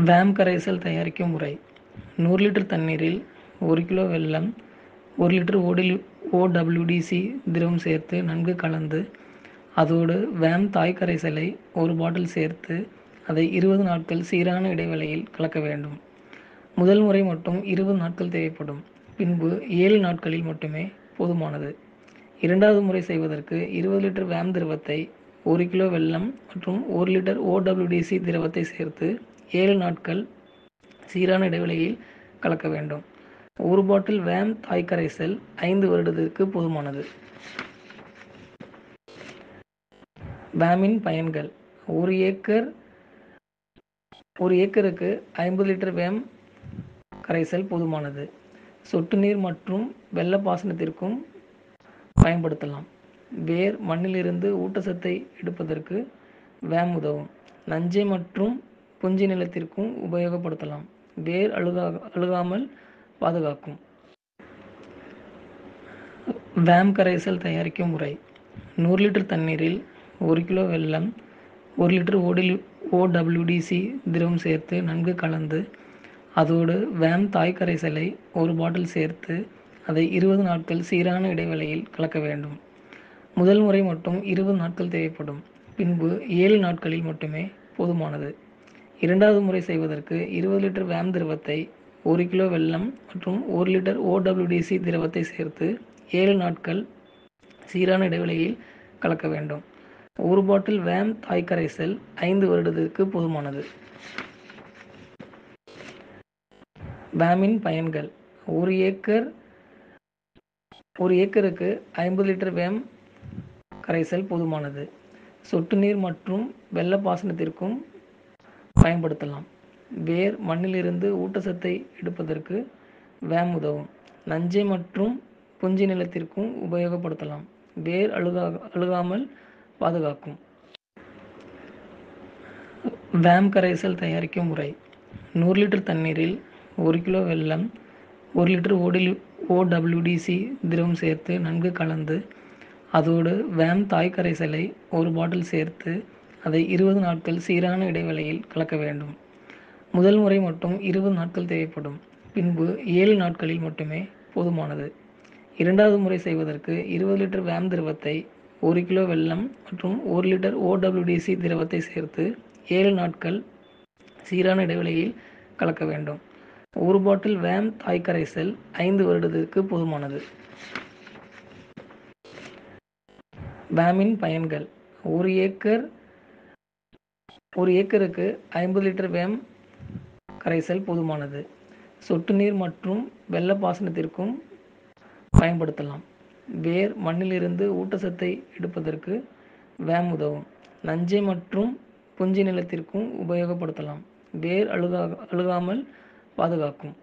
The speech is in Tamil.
வேம் கரைசல் தயாரிக்கும் முறை. 100 லிட்டர் தண்ணீரில் 1 கிலோ வெல்லம், 1 லிட்டர் OWDC திரவம் சேர்த்து நன்கு கலந்து, அதோடு வேம் தாய் கரைசலை 1 பாட்டில் சேர்த்து அதை 20 நாட்கள் சீரான இடைவெளியில் கலக்க வேண்டும். முதல் முறை மட்டும் 20 நாட்கள் தேவைப்படும். பின்பு 7 நாட்களில் மட்டுமே போதுமானது. இரண்டாவது முறை செய்வதற்கு 20 லிட்டர் வேம் திரவத்தை 1 கிலோ வெல்லம் மற்றும் 1 லிட்டர் OWDC திரவத்தை சேர்த்து 7 நாட்கள் சீரான இடைவெளியில் கலக்க வேண்டும். ஒரு பாட்டில் வேம் தாய் கரைசல் 5 வருடத்திற்கு போதுமானது. வேமின் பயன்கள். ஒரு ஏக்கருக்கு 50 லிட்டர் வேம் கரைசல் போதுமானது. சொட்டு நீர் மற்றும் வெள்ள பாசனத்திற்கும் பயன்படுத்தலாம். வேர் மண்ணிலிருந்து ஊட்டச்சத்தை எடுப்பதற்கு வேம் உதவும். நஞ்சை மற்றும் புஞ்சி நிலத்திற்கும் உபயோகப்படுத்தலாம். வேர் அழுகாமல் பாதுகாக்கும். வேம் கரைசல் தயாரிக்கும் முறை. 100 லிட்டர் தண்ணீரில் 1 கிலோ வெல்லம், 1 லிட்டர் OWDC திரவம் சேர்த்து நன்கு கலந்து, அதோடு வேம் தாய் கரைசலை 1 பாட்டில் சேர்த்து அதை 20 நாட்கள் சீரான இடைவெளியில் கலக்க வேண்டும். முதல் முறை மட்டும் 20 நாட்கள் தேவைப்படும். பின்பு 7 நாட்களில் மட்டுமே போதுமானது. இரண்டாவது முறை செய்வதற்கு 20 லிட்டர் வேம் திரவத்தை 1 கிலோ வெல்லம் மற்றும் 1 லிட்டர் OWDC திரவத்தை சேர்த்து 7 நாட்கள் சீரான இடைவெளியில் கலக்க வேண்டும். ஒரு பாட்டில் வேம் தாய் கரைசல் 5 வருடத்திற்கு போதுமானது. வேமின் பயன்கள். ஒரு ஏக்கருக்கு 50 லிட்டர் வேம் கரைசல் போதுமானது. சொட்டு நீர் மற்றும் வெள்ள பாசனத்திற்கும் பயன்படுத்தலாம். வேர் மண்ணிலிருந்து ஊட்டச்சத்தை எடுப்பதற்கு வேம் உதவும். நஞ்சை மற்றும் புஞ்சி நிலத்திற்கும் உபயோகப்படுத்தலாம். வேர் அழுகாமல் பாதுகாக்கும். வேம் கரைசல் தயாரிக்கும் முறை. 100 லிட்டர் தண்ணீரில் 1 கிலோ வெல்லம், 1 லிட்டர் OWDC திரவம் சேர்த்து நன்கு கலந்து, அதோடு வேம் தாய் கரைசலை 1 பாட்டில் சேர்த்து அதை 20 நாட்கள் சீரான இடைவெளியில் கலக்க வேண்டும். முதல் முறை மட்டும் 20 நாட்கள் தேவைப்படும். பின்பு 7 நாட்களில் மட்டுமே போதுமானது. இரண்டாவது முறை செய்வதற்கு 20 லிட்டர் வேம் திரவத்தை 1 கிலோ வெல்லம் மற்றும் 1 லிட்டர் OWDC திரவத்தை சேர்த்து 7 நாட்கள் சீரான இடைவெளியில் கலக்க வேண்டும். ஒரு பாட்டில் வேம் தாய் கரைசல் 5 வருடத்திற்கு போதுமானது. வேமின் பயன்கள். ஒரு ஏக்கருக்கு 50 லிட்டர் வேம் கரைசல் போதுமானது. சொட்டு நீர் மற்றும் வெள்ள பாசனத்திற்கும் பயன்படுத்தலாம். வேர் மண்ணிலிருந்து ஊட்டச்சத்தை எடுப்பதற்கு வேம் உதவும். நஞ்சை மற்றும் புஞ்சி நிலத்திற்கும் உபயோகப்படுத்தலாம். வேர் அழுகாமல் பாதுகாக்கும்.